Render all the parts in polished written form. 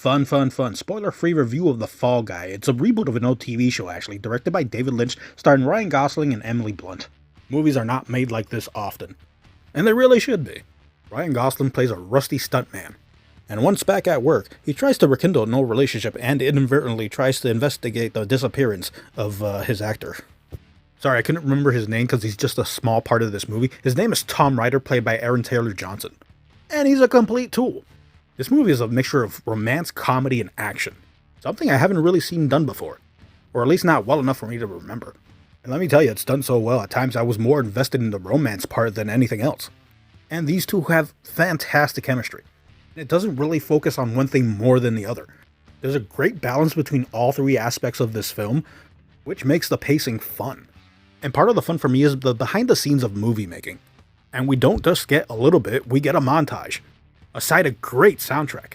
Fun, fun, fun. Spoiler-free review of The Fall Guy. It's a reboot of an old TV show, actually, directed by David Lynch, starring Ryan Gosling and Emily Blunt. Movies are not made like this often. And they really should be. Ryan Gosling plays a rusty stuntman. And once back at work, he tries to rekindle an old relationship and inadvertently tries to investigate the disappearance of his actor. Sorry, I couldn't remember his name because he's just a small part of this movie. His name is Tom Ryder, played by Aaron Taylor Johnson. And he's a complete tool. This movie is a mixture of romance, comedy, and action. Something I haven't really seen done before. Or at least not well enough for me to remember. And let me tell you, it's done so well, at times I was more invested in the romance part than anything else. And these two have fantastic chemistry. It doesn't really focus on one thing more than the other. There's a great balance between all three aspects of this film, which makes the pacing fun. And part of the fun for me is the behind the scenes of movie making. And we don't just get a little bit, we get a montage. Aside a great soundtrack.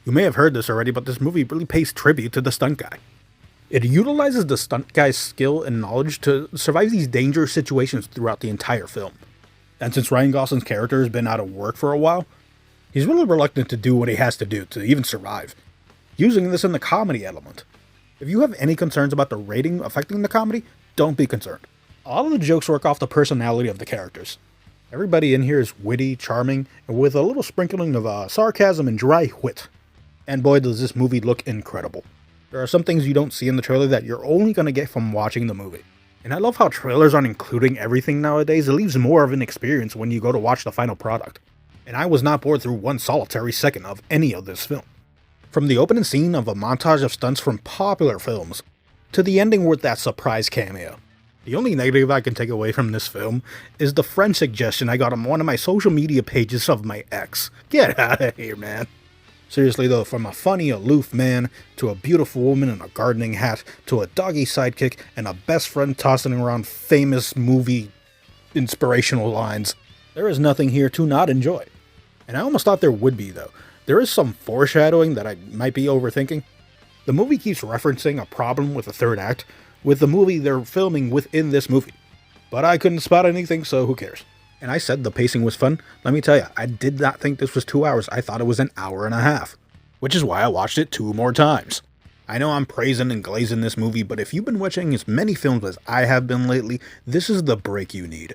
You may have heard this already, but this movie really pays tribute to the stunt guy. It utilizes the stunt guy's skill and knowledge to survive these dangerous situations throughout the entire film. And since Ryan Gosling's character has been out of work for a while, he's really reluctant to do what he has to do to even survive, using this in the comedy element. If you have any concerns about the rating affecting the comedy, don't be concerned. All of the jokes work off the personality of the characters. Everybody in here is witty, charming, and with a little sprinkling of sarcasm and dry wit. And boy, does this movie look incredible. There are some things you don't see in the trailer that you're only going to get from watching the movie. And I love how trailers aren't including everything nowadays. It leaves more of an experience when you go to watch the final product. And I was not bored through one solitary second of any of this film. From the opening scene of a montage of stunts from popular films, to the ending with that surprise cameo. The only negative I can take away from this film is the friend suggestion I got on one of my social media pages of my ex. Get out of here, man. Seriously though, from a funny, aloof man, to a beautiful woman in a gardening hat, to a doggy sidekick, and a best friend tossing around famous movie inspirational lines, there is nothing here to not enjoy. And I almost thought there would be though. There is some foreshadowing that I might be overthinking. The movie keeps referencing a problem with the third act, with the movie they're filming within this movie. But I couldn't spot anything, so who cares? And I said the pacing was fun. Let me tell you, I did not think this was 2 hours. I thought it was an hour and a half. Which is why I watched it 2 more times. I know I'm praising and glazing this movie, but if you've been watching as many films as I have been lately, this is the break you need.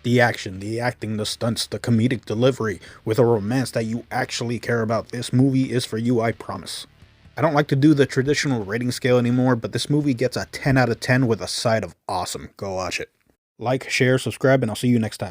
The action, the acting, the stunts, the comedic delivery, with a romance that you actually care about. This movie is for you, I promise. I don't like to do the traditional rating scale anymore, but this movie gets a 10 out of 10 with a side of awesome. Go watch it. Like, share, subscribe, and I'll see you next time.